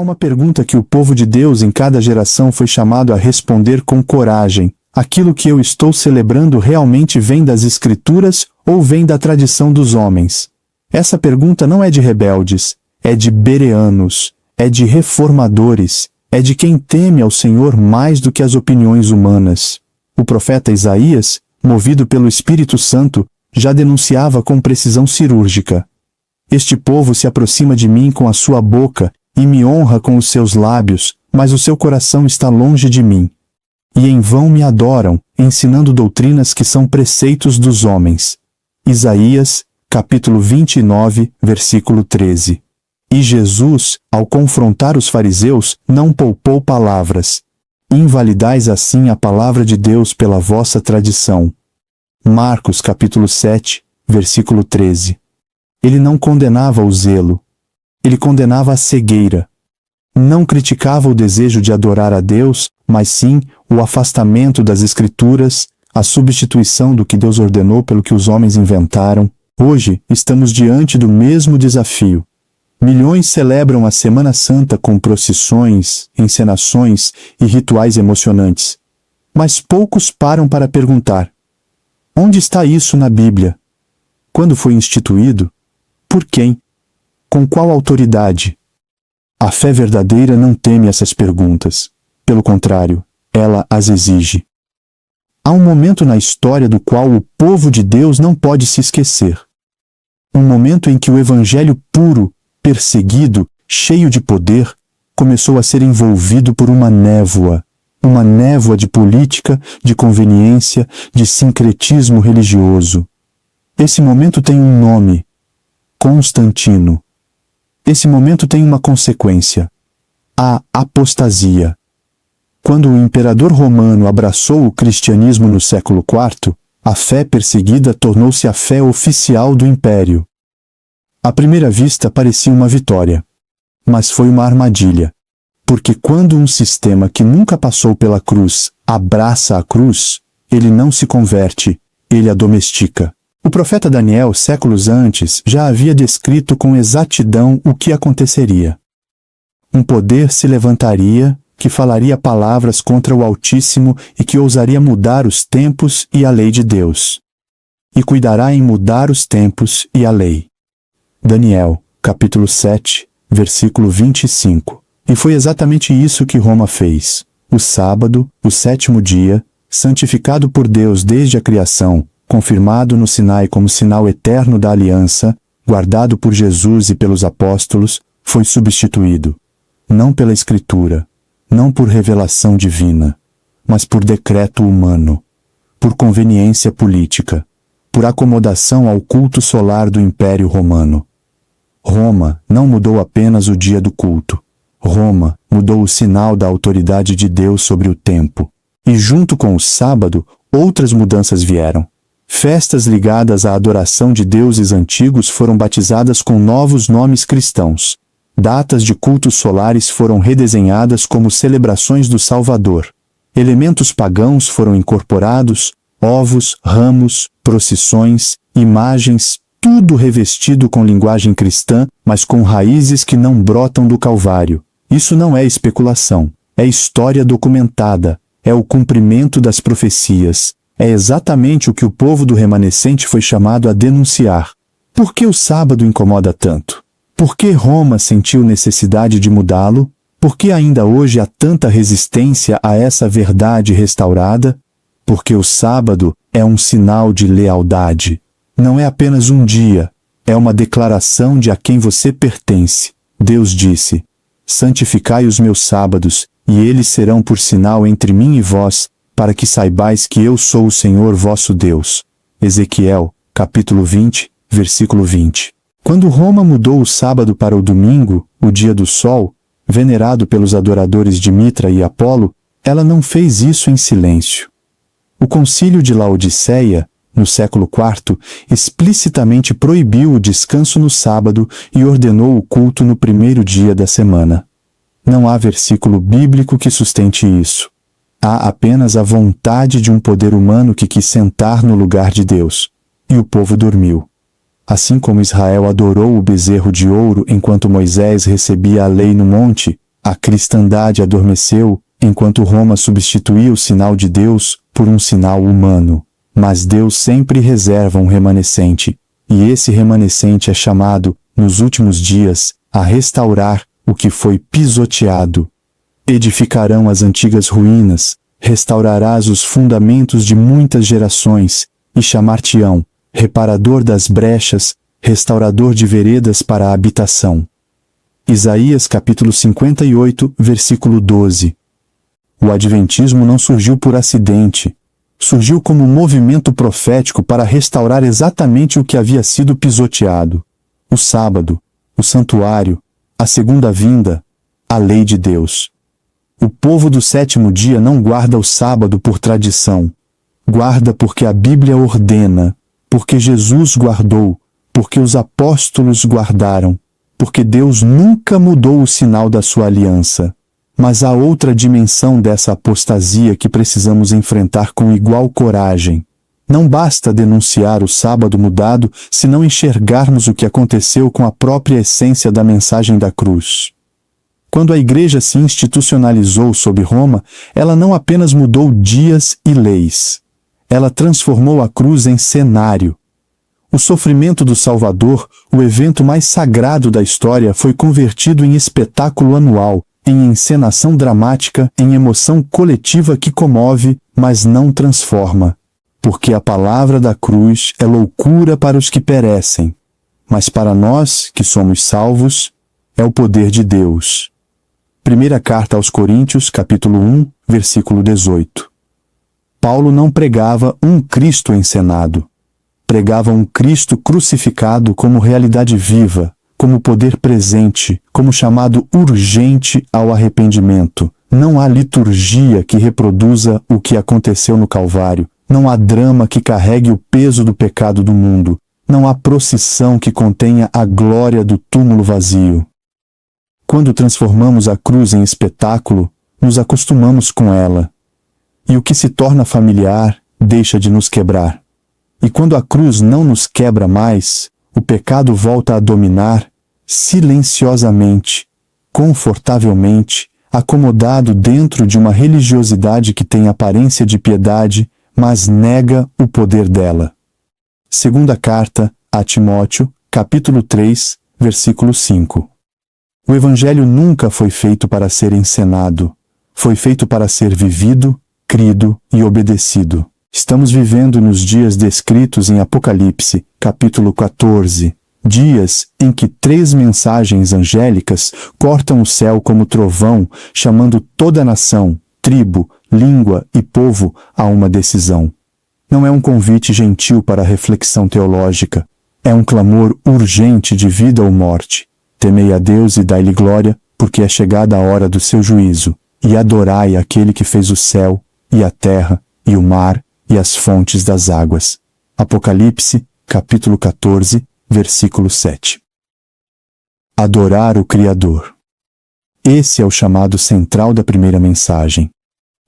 uma pergunta que o povo de Deus em cada geração foi chamado a responder com coragem. Aquilo que eu estou celebrando realmente vem das Escrituras ou vem da tradição dos homens? Essa pergunta não é de rebeldes, é de bereanos, é de reformadores, é de quem teme ao Senhor mais do que as opiniões humanas. O profeta Isaías, movido pelo Espírito Santo, já denunciava com precisão cirúrgica: este povo se aproxima de mim com a sua boca e me honra com os seus lábios, mas o seu coração está longe de mim. E em vão me adoram, ensinando doutrinas que são preceitos dos homens. Isaías, capítulo 29, versículo 13. E Jesus, ao confrontar os fariseus, não poupou palavras. Invalidais assim a palavra de Deus pela vossa tradição. Marcos, capítulo 7, versículo 13. Ele não condenava o zelo. Ele condenava a cegueira. Não criticava o desejo de adorar a Deus, mas sim o afastamento das Escrituras, a substituição do que Deus ordenou pelo que os homens inventaram. Hoje, estamos diante do mesmo desafio. Milhões celebram a Semana Santa com procissões, encenações e rituais emocionantes. Mas poucos param para perguntar: onde está isso na Bíblia? Quando foi instituído? Por quem? Com qual autoridade? A fé verdadeira não teme essas perguntas. Pelo contrário, ela as exige. Há um momento na história do qual o povo de Deus não pode se esquecer. Um momento em que o evangelho puro, perseguido, cheio de poder, começou a ser envolvido por uma névoa de política, de conveniência, de sincretismo religioso. Esse momento tem um nome: Constantino. Esse momento tem uma consequência: a apostasia. Quando o imperador romano abraçou o cristianismo no século IV, a fé perseguida tornou-se a fé oficial do império. À primeira vista parecia uma vitória, mas foi uma armadilha, porque quando um sistema que nunca passou pela cruz abraça a cruz, ele não se converte, ele a domestica. O profeta Daniel, séculos antes, já havia descrito com exatidão o que aconteceria. Um poder se levantaria, que falaria palavras contra o Altíssimo e que ousaria mudar os tempos e a lei de Deus. E cuidará em mudar os tempos e a lei. Daniel, capítulo 7, versículo 25. E foi exatamente isso que Roma fez. O sábado, o sétimo dia, santificado por Deus desde a criação, confirmado no Sinai como sinal eterno da aliança, guardado por Jesus e pelos apóstolos, foi substituído, não pela Escritura, não por revelação divina, mas por decreto humano, por conveniência política, por acomodação ao culto solar do Império Romano. Roma não mudou apenas o dia do culto. Roma mudou o sinal da autoridade de Deus sobre o tempo. E junto com o sábado, outras mudanças vieram. Festas ligadas à adoração de deuses antigos foram batizadas com novos nomes cristãos. Datas de cultos solares foram redesenhadas como celebrações do Salvador. Elementos pagãos foram incorporados, ovos, ramos, procissões, imagens, tudo revestido com linguagem cristã, mas com raízes que não brotam do Calvário. Isso não é especulação, é história documentada, é o cumprimento das profecias. É exatamente o que o povo do remanescente foi chamado a denunciar. Por que o sábado incomoda tanto? Por que Roma sentiu necessidade de mudá-lo? Por que ainda hoje há tanta resistência a essa verdade restaurada? Porque o sábado é um sinal de lealdade. Não é apenas um dia, é uma declaração de a quem você pertence. Deus disse: santificai os meus sábados, e eles serão por sinal entre mim e vós, para que saibais que eu sou o Senhor vosso Deus. Ezequiel, capítulo 20, versículo 20. Quando Roma mudou o sábado para o domingo, o dia do sol, venerado pelos adoradores de Mitra e Apolo, ela não fez isso em silêncio. O concílio de Laodiceia, no século IV, explicitamente proibiu o descanso no sábado e ordenou o culto no primeiro dia da semana. Não há versículo bíblico que sustente isso. Há apenas a vontade de um poder humano que quis sentar no lugar de Deus. E o povo dormiu. Assim como Israel adorou o bezerro de ouro enquanto Moisés recebia a lei no monte, A cristandade adormeceu, enquanto Roma substituía o sinal de Deus por um sinal humano. Mas Deus sempre reserva um remanescente, e esse remanescente é chamado, nos últimos dias, a restaurar o que foi pisoteado. Edificarão as antigas ruínas, restaurarás os fundamentos de muitas gerações, e chamar-te-ão, reparador das brechas, restaurador de veredas para a habitação. Isaías capítulo 58, versículo 12. O adventismo não surgiu por acidente. Surgiu como um movimento profético para restaurar exatamente o que havia sido pisoteado: o sábado, o santuário, a segunda vinda, a lei de Deus. O povo do sétimo dia não guarda o sábado por tradição. Guarda porque a Bíblia ordena, porque Jesus guardou, porque os apóstolos guardaram, porque Deus nunca mudou o sinal da sua aliança. Mas há outra dimensão dessa apostasia que precisamos enfrentar com igual coragem. Não basta denunciar o sábado mudado se não enxergarmos o que aconteceu com a própria essência da mensagem da cruz. Quando a igreja se institucionalizou sob Roma, ela não apenas mudou dias e leis. Ela transformou a cruz em cenário. O sofrimento do Salvador, o evento mais sagrado da história, foi convertido em espetáculo anual, em encenação dramática, em emoção coletiva que comove, mas não transforma. Porque a palavra da cruz é loucura para os que perecem, mas para nós, que somos salvos, é o poder de Deus. Primeira carta aos Coríntios, capítulo 1, versículo 18. Paulo não pregava um Cristo encenado. Pregava um Cristo crucificado como realidade viva, como poder presente, como chamado urgente ao arrependimento. Não há liturgia que reproduza o que aconteceu no Calvário. Não há drama que carregue o peso do pecado do mundo. Não há procissão que contenha a glória do túmulo vazio. Quando transformamos a cruz em espetáculo, nos acostumamos com ela. E o que se torna familiar deixa de nos quebrar. E quando a cruz não nos quebra mais, o pecado volta a dominar, silenciosamente, confortavelmente, acomodado dentro de uma religiosidade que tem aparência de piedade, mas nega o poder dela. Segunda carta a Timóteo, capítulo 3, versículo 5. O Evangelho nunca foi feito para ser encenado. Foi feito para ser vivido, crido e obedecido. Estamos vivendo nos dias descritos em Apocalipse, capítulo 14. Dias em que 3 mensagens angélicas cortam o céu como trovão, chamando toda a nação, tribo, língua e povo a uma decisão. Não é um convite gentil para a reflexão teológica. É um clamor urgente de vida ou morte. Temei a Deus e dai-lhe glória, porque é chegada a hora do seu juízo, e adorai aquele que fez o céu, e a terra, e o mar, e as fontes das águas. Apocalipse, capítulo 14, versículo 7. Adorar o Criador. Esse é o chamado central da primeira mensagem.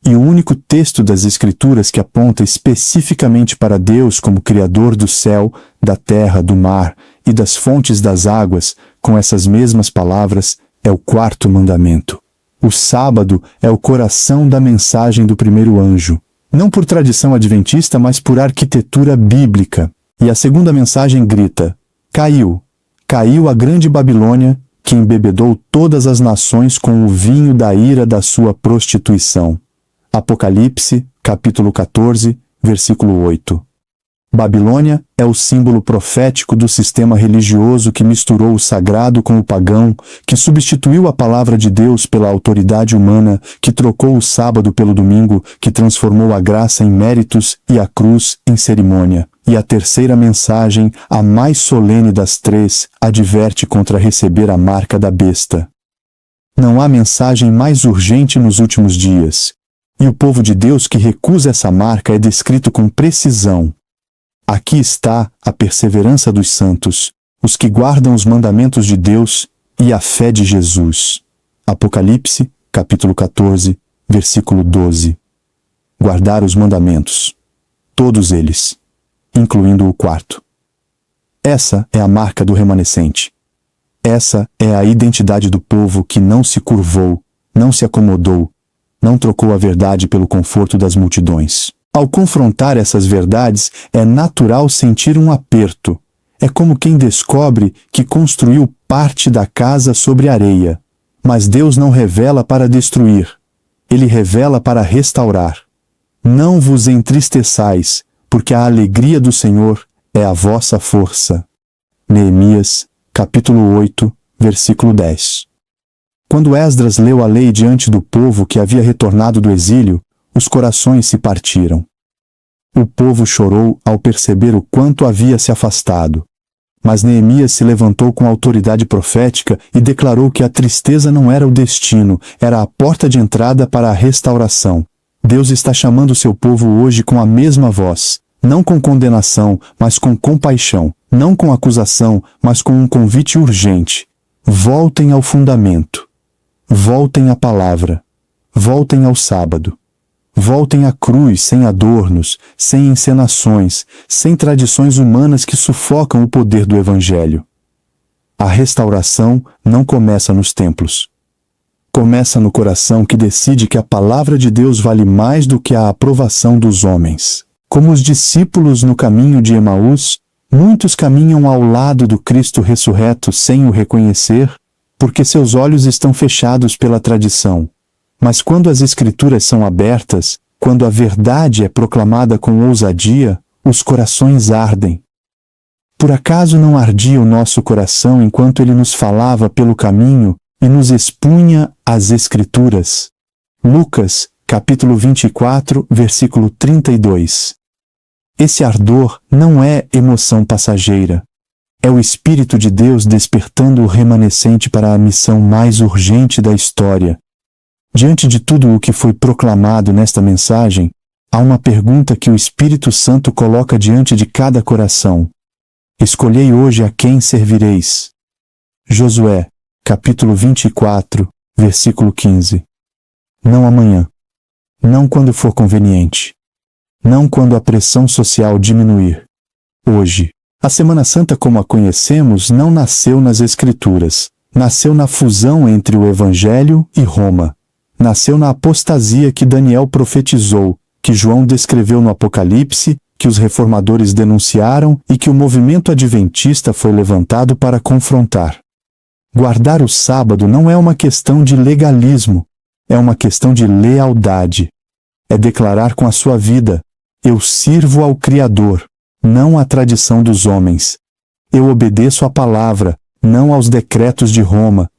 E o único texto das Escrituras que aponta especificamente para Deus como Criador do céu, da terra, do mar e das fontes das águas, com essas mesmas palavras, é o 4º mandamento. O sábado é o coração da mensagem do primeiro anjo, não por tradição adventista, mas por arquitetura bíblica. E a segunda mensagem grita: caiu, caiu a grande Babilônia, que embebedou todas as nações com o vinho da ira da sua prostituição. Apocalipse, capítulo 14, versículo 8. Babilônia é o símbolo profético do sistema religioso que misturou o sagrado com o pagão, que substituiu a palavra de Deus pela autoridade humana, que trocou o sábado pelo domingo, que transformou a graça em méritos e a cruz em cerimônia. E a terceira mensagem, a mais solene das 3, adverte contra receber a marca da besta. Não há mensagem mais urgente nos últimos dias. E o povo de Deus que recusa essa marca é descrito com precisão. Aqui está a perseverança dos santos, os que guardam os mandamentos de Deus e a fé de Jesus. Apocalipse, capítulo 14, versículo 12. Guardar os mandamentos. Todos eles, incluindo o 4º. Essa é a marca do remanescente. Essa é a identidade do povo que não se curvou, não se acomodou, não trocou a verdade pelo conforto das multidões. Ao confrontar essas verdades, é natural sentir um aperto. É como quem descobre que construiu parte da casa sobre areia. Mas Deus não revela para destruir. Ele revela para restaurar. Não vos entristeçais, porque a alegria do Senhor é a vossa força. Neemias, capítulo 8, versículo 10. Quando Esdras leu a lei diante do povo que havia retornado do exílio, os corações se partiram. O povo chorou ao perceber o quanto havia se afastado. Mas Neemias se levantou com autoridade profética e declarou que a tristeza não era o destino, era a porta de entrada para a restauração. Deus está chamando seu povo hoje com a mesma voz, não com condenação, mas com compaixão, não com acusação, mas com um convite urgente. Voltem ao fundamento. Voltem à palavra. Voltem ao sábado. Voltem à cruz sem adornos, sem encenações, sem tradições humanas que sufocam o poder do Evangelho. A restauração não começa nos templos. Começa no coração que decide que a palavra de Deus vale mais do que a aprovação dos homens. Como os discípulos no caminho de Emaús, muitos caminham ao lado do Cristo ressurreto sem o reconhecer, porque seus olhos estão fechados pela tradição. Mas quando as Escrituras são abertas, quando a verdade é proclamada com ousadia, os corações ardem. Por acaso não ardia o nosso coração enquanto ele nos falava pelo caminho e nos expunha as Escrituras? Lucas, capítulo 24, versículo 32. Esse ardor não é emoção passageira. É o Espírito de Deus despertando o remanescente para a missão mais urgente da história. Diante de tudo o que foi proclamado nesta mensagem, há uma pergunta que o Espírito Santo coloca diante de cada coração. Escolhei hoje a quem servireis. Josué, capítulo 24, versículo 15. Não amanhã. Não quando for conveniente. Não quando a pressão social diminuir. Hoje. A Semana Santa como a conhecemos não nasceu nas Escrituras. Nasceu na fusão entre o Evangelho e Roma. Nasceu na apostasia que Daniel profetizou, que João descreveu no Apocalipse, que os reformadores denunciaram e que o movimento adventista foi levantado para confrontar. Guardar o sábado não é uma questão de legalismo, é uma questão de lealdade. É declarar com a sua vida: eu sirvo ao Criador, não à tradição dos homens. Eu obedeço à palavra, não aos decretos de Roma.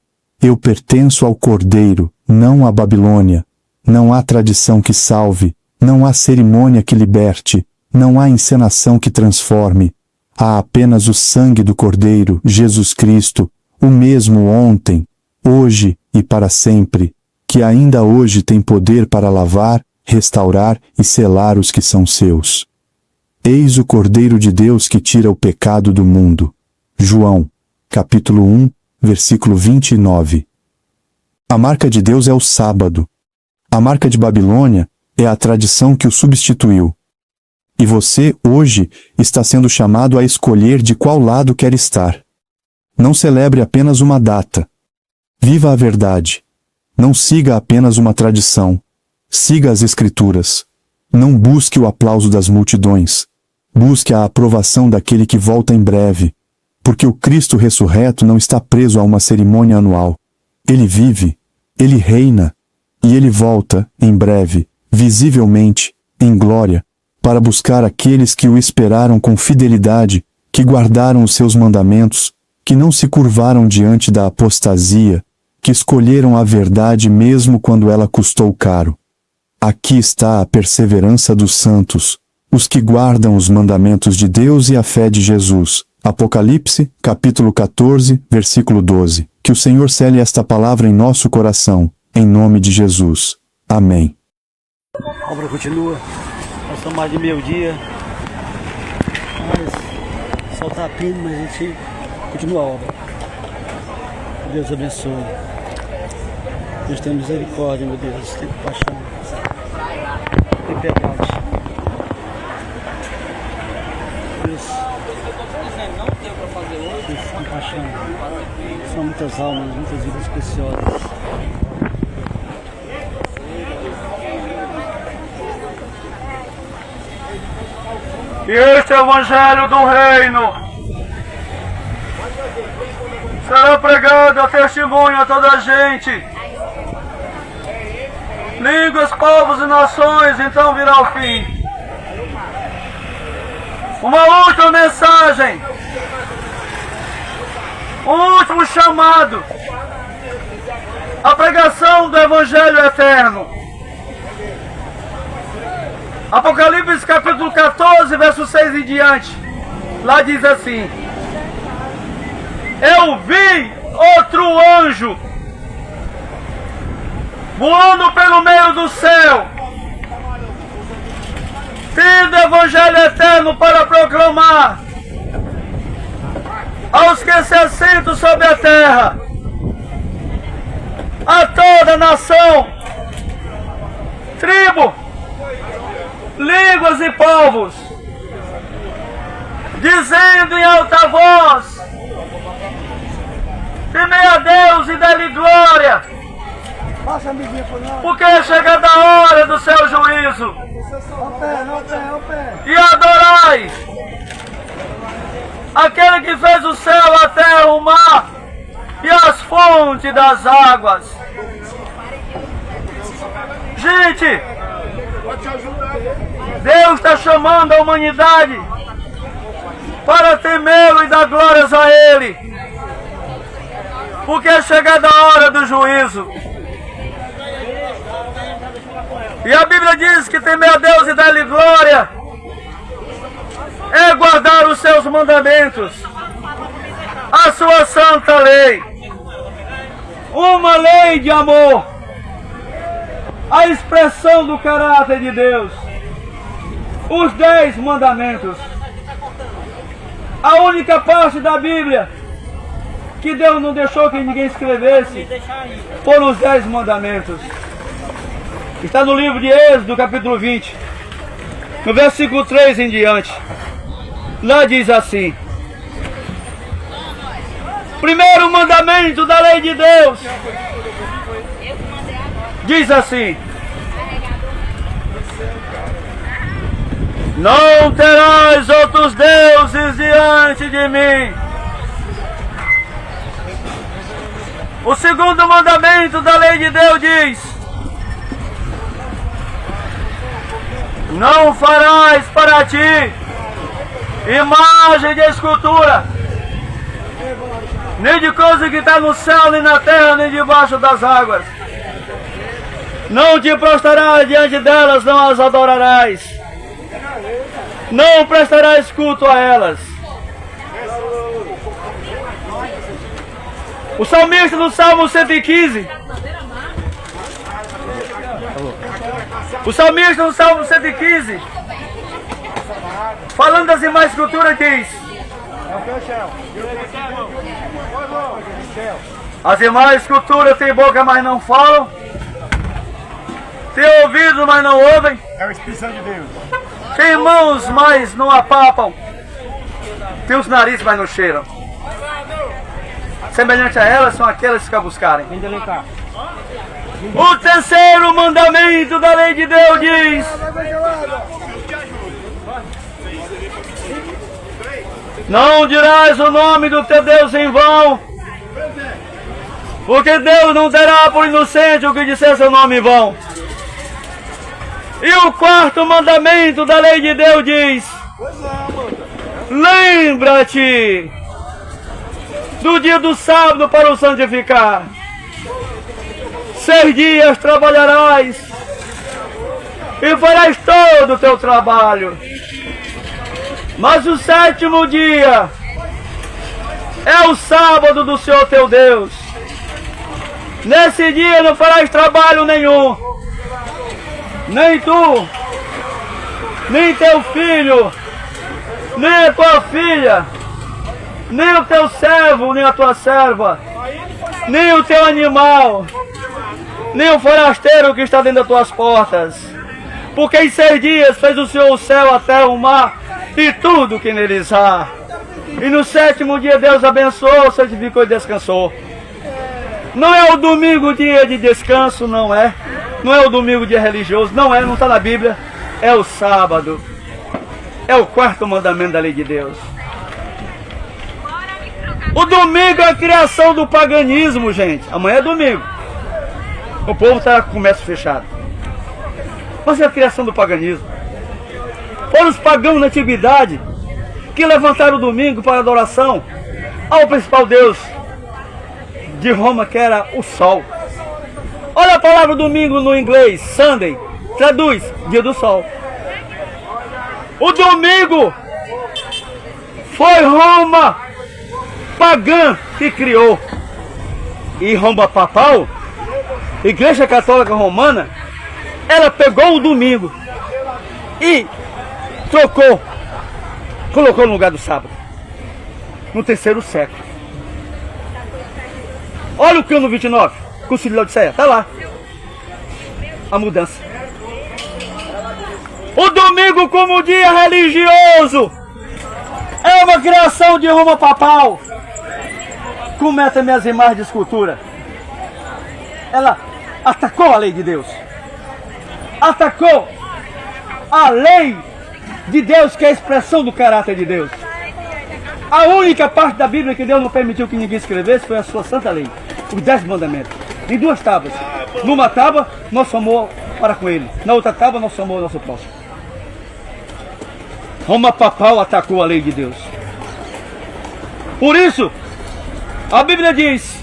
Eu pertenço ao Cordeiro, não à Babilônia. Não há tradição que salve, não há cerimônia que liberte, não há encenação que transforme. Há apenas o sangue do Cordeiro, Jesus Cristo, o mesmo ontem, hoje e para sempre, que ainda hoje tem poder para lavar, restaurar e selar os que são seus. Eis o Cordeiro de Deus que tira o pecado do mundo. João, capítulo 1, versículo 29. A marca de Deus é o sábado. A marca de Babilônia é a tradição que o substituiu. E você, hoje, está sendo chamado a escolher de qual lado quer estar. Não celebre apenas uma data. Viva a verdade. Não siga apenas uma tradição. Siga as Escrituras. Não busque o aplauso das multidões. Busque a aprovação daquele que volta em breve. Porque o Cristo ressurreto não está preso a uma cerimônia anual. Ele vive, ele reina, e ele volta, em breve, visivelmente, em glória, para buscar aqueles que o esperaram com fidelidade, que guardaram os seus mandamentos, que não se curvaram diante da apostasia, que escolheram a verdade mesmo quando ela custou caro. Aqui está a perseverança dos santos, os que guardam os mandamentos de Deus e a fé de Jesus. Apocalipse, capítulo 14, versículo 12. Que o Senhor cele esta palavra em nosso coração, em nome de Jesus. Amém. A obra continua, nós estamos mais de meio-dia, mas o sol está pino, mas a gente continua a obra. Que Deus abençoe. Deus tem misericórdia, meu Deus, tem compaixão, tem piedade. Deus tem compaixão. São muitas almas, muitas vidas preciosas. E este Evangelho do Reino será pregado a testemunho a toda a gente. Línguas, povos e nações, então virá o fim. Uma última mensagem. Um último chamado. A pregação do Evangelho eterno. Apocalipse capítulo 14, verso 6 em diante. Lá diz assim: eu vi outro anjo voando pelo meio do céu, tendo o Evangelho eterno para proclamar aos que se assentam sobre a terra, a toda nação, tribo, línguas e povos, dizendo em alta voz: temei a Deus e dê-lhe glória, porque é chegada a hora do seu juízo. E adorai aquele que fez o céu, a terra, o mar e as fontes das águas. Gente, Deus está chamando a humanidade para temê-lo e dar glórias a Ele, porque é chegada a hora do juízo. E a Bíblia diz que temer a Deus e dar-lhe glória é guardar os seus mandamentos, a sua santa lei, uma lei de amor, a expressão do caráter de Deus, os 10 mandamentos. A única parte da Bíblia que Deus não deixou que ninguém escrevesse foram os 10 mandamentos. Está no livro de Êxodo, capítulo 20, no versículo 3 em diante. Lá diz assim: primeiro mandamento da lei de Deus diz assim: não terás outros deuses diante de mim. O segundo mandamento da lei de Deus diz: não farás para ti imagem de escultura, nem de coisa que está no céu, nem na terra, nem debaixo das águas. Não te prostrarás diante delas, não as adorarás, não prestarás culto a elas. O salmista no Salmo 115, o salmista no Salmo 115, falando das demais esculturas, diz: as demais esculturas têm boca, mas não falam, têm ouvidos, mas não ouvem, é o Espírito Santo de Deus. têm mãos, mas não apalpam, têm os narizes, mas não cheiram. Semelhante a elas são aquelas que a buscarem. O terceiro mandamento da lei de Deus diz: não dirás o nome do teu Deus em vão, porque Deus não terá por inocente o que disser seu nome em vão. E o quarto mandamento da lei de Deus diz: lembra-te do dia do sábado para o santificar. 6 dias trabalharás e farás todo o teu trabalho, mas o 7º dia é o sábado do Senhor teu Deus. Nesse dia não farás trabalho nenhum, nem tu, nem teu filho, nem a tua filha, nem o teu servo, nem a tua serva, nem o teu animal, nem o forasteiro que está dentro das tuas portas. Porque em 6 dias fez o Senhor o céu, a terra, o mar e tudo que neles há. E no 7º dia Deus abençoou, santificou e descansou. Não é o domingo dia de descanso, não é. Não é o domingo dia religioso, não é, não está na Bíblia. É o sábado. É o quarto mandamento da lei de Deus. O domingo é a criação do paganismo, gente. Amanhã é domingo. O povo está com o comércio fechado. Mas é a criação do paganismo. Foram os pagãos na antiguidade que levantaram o domingo para adoração ao principal Deus de Roma, que era o sol. Olha a palavra domingo no inglês, Sunday, traduz, dia do sol. O domingo foi Roma pagã que criou. E Roma papal, Igreja Católica Romana, ela pegou o domingo e trocou, colocou no lugar do sábado, no terceiro século. Olha o Cano 29, Concílio de Laodiceia, está lá a mudança. O domingo como dia religioso é uma criação de Roma papal. Como é também as imagens de escultura. Ela atacou a lei de Deus. Atacou a lei de Deus, que é a expressão do caráter de Deus. A única parte da Bíblia que Deus não permitiu que ninguém escrevesse foi a sua santa lei, os 10 mandamentos, em 2 tábuas. Numa tábua, nosso amor para com ele. Na outra tábua, nosso amor ao nosso próximo. Roma papal atacou a lei de Deus. Por isso, a Bíblia diz,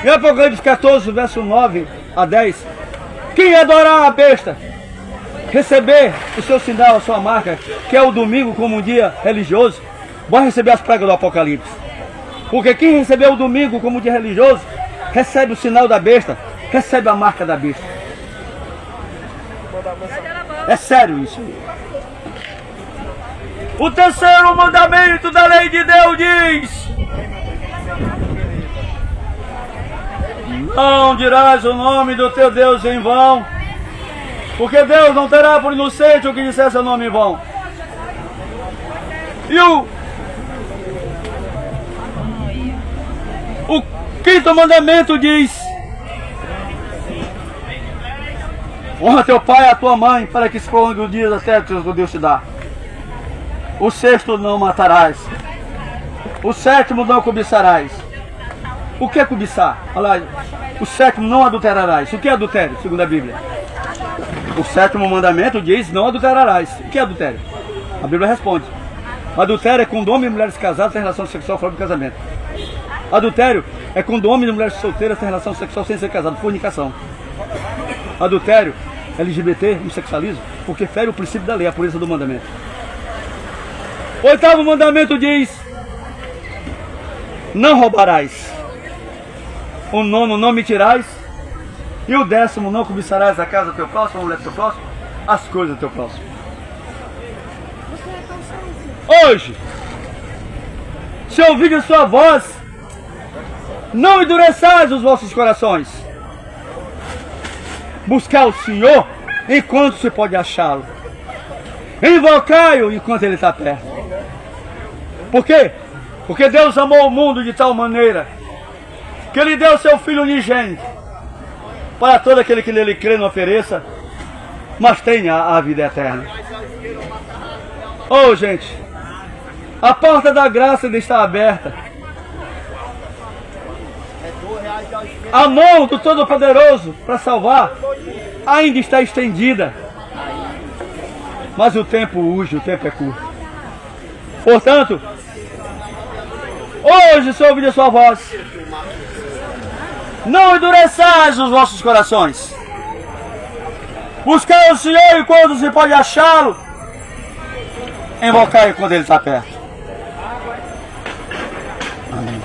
em Apocalipse 14, verso 9 a 10, quem adorar a besta, receber o seu sinal, a sua marca, que é o domingo como um dia religioso, vai receber as pragas do Apocalipse. Porque quem recebeu o domingo como um dia religioso, recebe o sinal da besta, recebe a marca da besta. É sério isso. O terceiro mandamento da lei de Deus diz: não dirás o nome do teu Deus em vão, porque Deus não terá por inocente o que disser seu nome em vão. E o quinto mandamento diz: honra teu pai e a tua mãe, para que se prolongue o dia das terras que Deus te dá. O sexto, não matarás. O sétimo, não cobiçarás. O que é cobiçar? Olha lá, o sétimo, não adulterarás. O que é adultério, segundo a Bíblia? O sétimo mandamento diz: não adulterarás. O que é adultério? A Bíblia responde: adultério é quando homem e mulheres casados têm relação sexual fora do casamento. Adultério é quando homem e mulheres solteiras têm relação sexual sem ser casados, fornicação. Adultério, LGBT, homossexualismo, porque fere o princípio da lei, a pureza do mandamento. O oitavo mandamento diz: não roubarás. O nono, não mentirás. E o décimo, não cobiçarás a casa do teu próximo, a mulher do teu próximo, as coisas do teu próximo. Hoje, se ouvir a sua voz, não endureçais os vossos corações. Buscar o Senhor enquanto se pode achá-lo. Invocai-o enquanto ele está perto. Por quê? Porque Deus amou o mundo de tal maneira que ele deu seu Filho unigênito, para todo aquele que nele crê, não ofereça, mas tenha a vida eterna. Oh, gente, a porta da graça ainda está aberta. A mão do Todo-Poderoso para salvar ainda está estendida. Mas o tempo urge, o tempo é curto. Portanto, hoje, se ouvir a sua voz, não endureçais os vossos corações. Buscai o Senhor enquanto se pode achá-lo. Invocai quando ele está perto. Amém.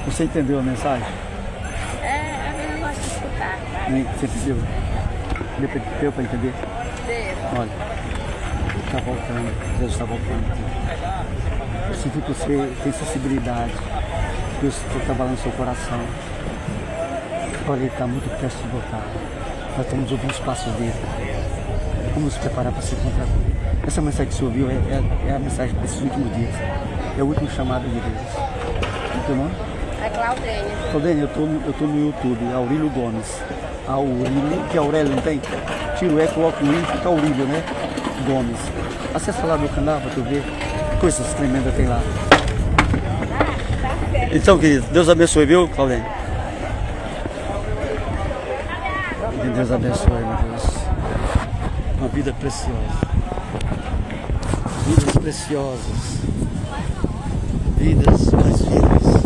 Você entendeu a mensagem? Eu não gosto de escutar. Você entendeu? Deu para entender? Deu. Olha, está voltando, Deus está voltando. Eu sinto que você tem sensibilidade, Deus está trabalhando no seu coração. Olha, ele está muito prestes de voltar. Nós estamos ouvindo os passos dele. Como se preparar para se encontrar com Ele. Essa mensagem que você ouviu é a mensagem para esses últimos dias. É o último chamado de Deus. Qual é o teu nome? É Claudênia. Claudênia, eu tô no YouTube, Aurílio Gomes. Aurílio, que Aurélio não tem? Tira o E, coloca o I, fica Aurílio, né? Gomes. Acessa lá meu canal para tu ver que coisas tremendas tem lá. Então, querido, Deus abençoe, viu, Claudênia? Que Deus abençoe, meu Deus. Uma vida preciosa. Vidas preciosas. Vidas mais vidas.